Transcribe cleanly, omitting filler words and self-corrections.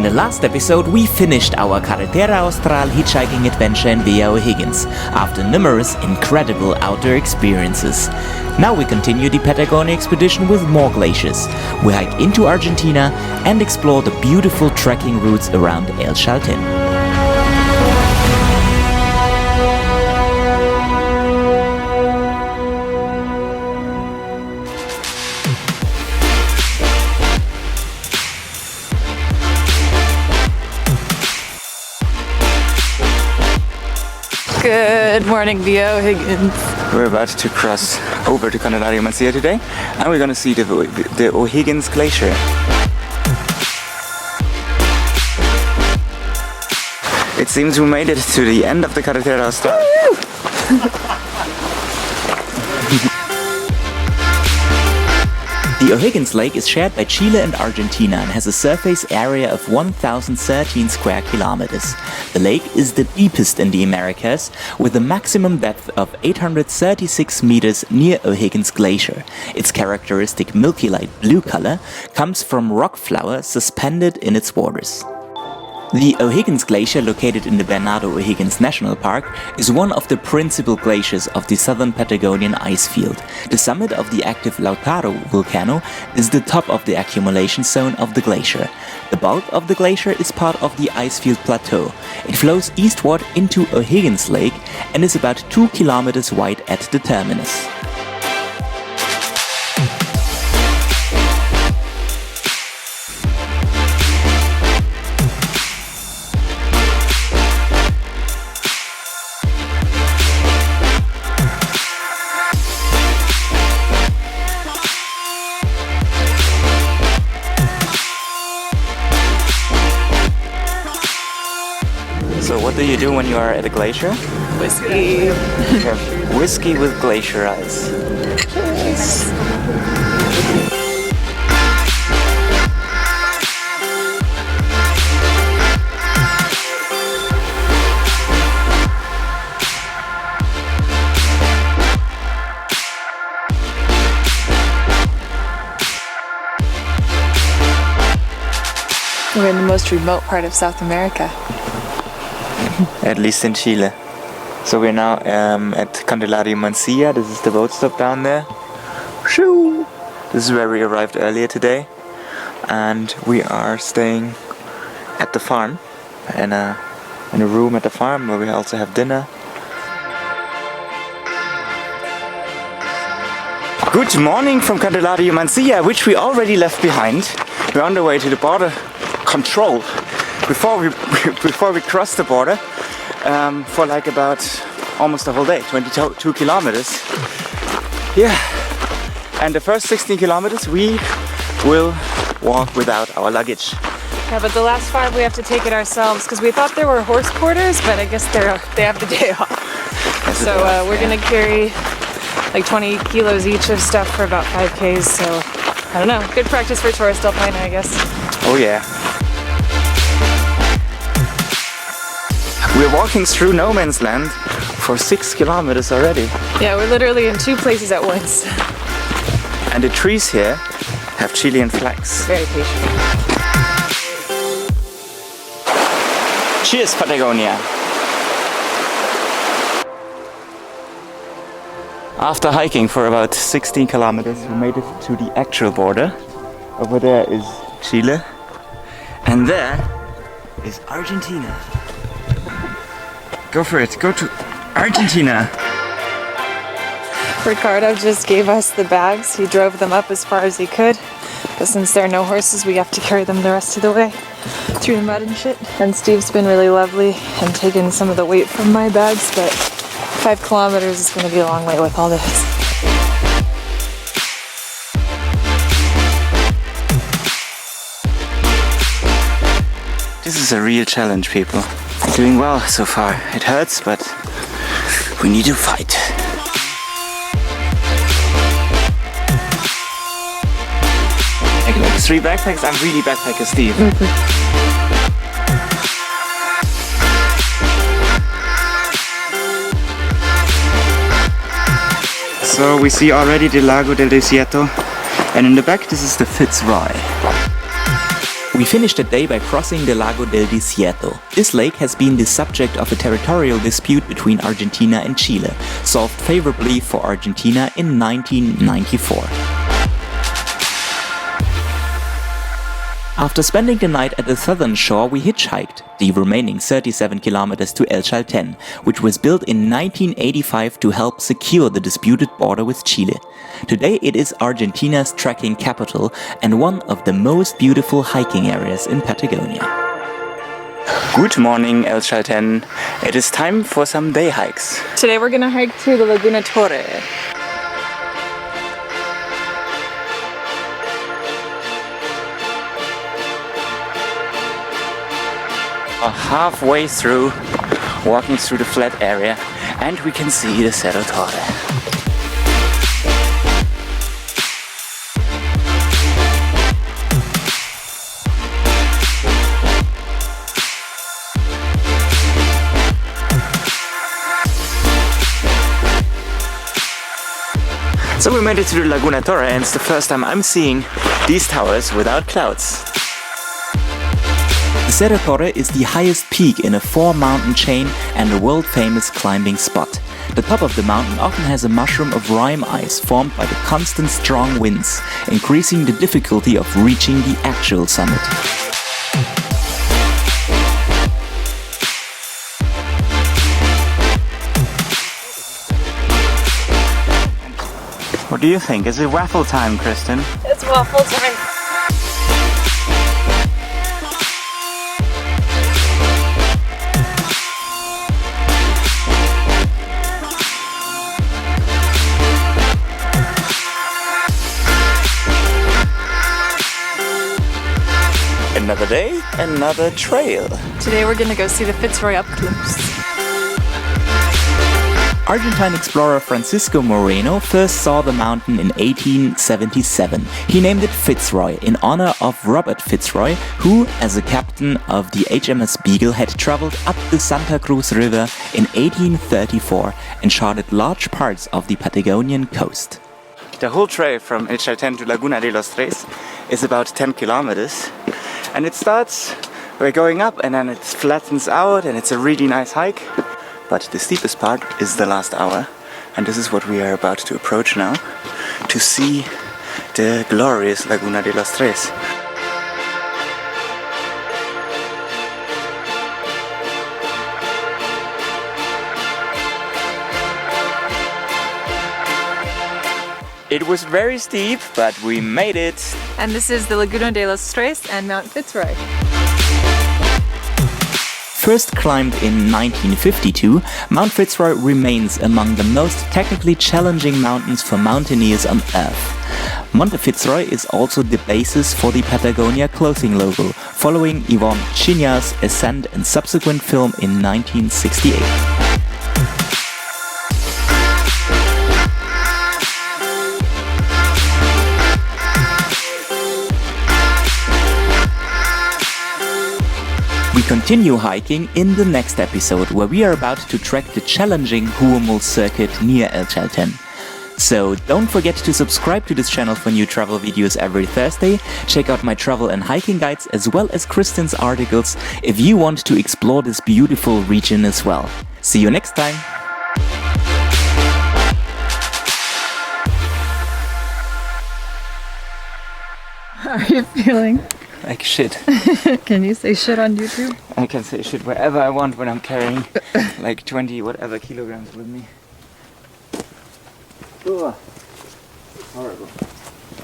In the last episode, we finished our Carretera Austral hitchhiking adventure in Via O'Higgins after numerous incredible outdoor experiences. Now we continue the Patagonia Expedition with more glaciers. We hike into Argentina and explore the beautiful trekking routes around El Chalten. Good morning, Via O'Higgins. We're about to cross over to Candelario Mancilla today, and we're going to see the O'Higgins Glacier. It seems we made it to the end of the Carretera Austral. The O'Higgins Lake is shared by Chile and Argentina and has a surface area of 1,013 square kilometers. The lake is the deepest in the Americas, with a maximum depth of 836 meters near O'Higgins Glacier. Its characteristic milky light blue color comes from rock flour suspended in its waters. The O'Higgins Glacier, located in the Bernardo O'Higgins National Park, is one of the principal glaciers of the Southern Patagonian Ice Field. The summit of the active Lautaro volcano is the top of the accumulation zone of the glacier. The bulk of the glacier is part of the ice field plateau. It flows eastward into O'Higgins Lake and is about 2 kilometers wide at the terminus. So what do you do when you are at a glacier? Whiskey. Whiskey with glacier ice. Cheers. We're in the most remote part of South America. At least in Chile. So we're now at Candelario Mancilla. This is the boat stop down there. Shoo! This is where we arrived earlier today, and we are staying at the farm in a room at the farm where we also have dinner. Good morning from Candelario Mancilla, which we already left behind. We're on the way to the border control. Before we cross the border for like about almost a whole day, 22 kilometers. Yeah, and the first 16 kilometers we will walk without our luggage. Yeah, but the last 5 we have to take it ourselves because we thought there were horse quarters, but I guess they have the day off. Yes, so we're gonna carry like 20 kilos each of stuff for about 5Ks. So I don't know. Good practice for tourist alpina, I guess. Oh yeah. We're walking through no man's land for 6 kilometers already. Yeah, we're literally in 2 places at once. And the trees here have Chilean flags. Very patient. Cheers, Patagonia! After hiking for about 16 kilometers, we made it to the actual border. Over there is Chile, and there is Argentina. Go for it, go to Argentina! Ricardo just gave us the bags. He drove them up as far as he could, but since there are no horses, we have to carry them the rest of the way through the mud and shit. And Steve's been really lovely and taken some of the weight from my bags, but 5 kilometers is going to be a long way with all this. This is a real challenge, people. We're doing well so far. It hurts, but we need to fight. Like 3 backpacks? I'm really backpacker Steve. So we see already the Lago del Desierto, and in the back this is the Fitz. We finished the day by crossing the Lago del Desierto. This lake has been the subject of a territorial dispute between Argentina and Chile, solved favorably for Argentina in 1994. After spending the night at the southern shore, we hitchhiked the remaining 37 kilometers to El Chalten, which was built in 1985 to help secure the disputed border with Chile. Today it is Argentina's trekking capital and one of the most beautiful hiking areas in Patagonia. Good morning, El Chalten. It is time for some day hikes. Today we're gonna hike to the Laguna Torre. Halfway through, walking through the flat area, and we can see the Cerro Torre. So we made it to the Laguna Torre, and it's the first time I'm seeing these towers without clouds. The Cerro Torre is the highest peak in a 4-mountain chain and a world-famous climbing spot. The top of the mountain often has a mushroom of rime ice formed by the constant strong winds, increasing the difficulty of reaching the actual summit. What do you think? Is it waffle time, Kristen? It's waffle time. Another day, another trail. Today we're gonna go see the Fitz up close. Argentine explorer Francisco Moreno first saw the mountain in 1877. He named it Fitzroy in honor of Robert Fitzroy, who, as a captain of the HMS Beagle, had traveled up the Santa Cruz River in 1834 and charted large parts of the Patagonian coast. The whole trail from El Chalten to Laguna de los Tres is about 10 kilometers. And it starts, we're going up and then it flattens out and it's a really nice hike. But the steepest part is the last hour, and this is what we are about to approach now, to see the glorious Laguna de los Tres. It was very steep, but we made it. And this is the Laguna de los Tres and Mount Fitzroy. First climbed in 1952, Mount Fitzroy remains among the most technically challenging mountains for mountaineers on Earth. Monte Fitzroy is also the basis for the Patagonia clothing logo, following Yvon Chigna's ascent and subsequent film in 1968. We continue hiking in the next episode, where we are about to trek the challenging Huemul circuit near El Chalten. So don't forget to subscribe to this channel for new travel videos every Thursday. Check out my travel and hiking guides as well as Kristen's articles if you want to explore this beautiful region as well. See you next time! How are you feeling? Like shit. Can you say shit on YouTube? I can say shit wherever I want when I'm carrying like 20 whatever kilograms with me. Ugh. Horrible.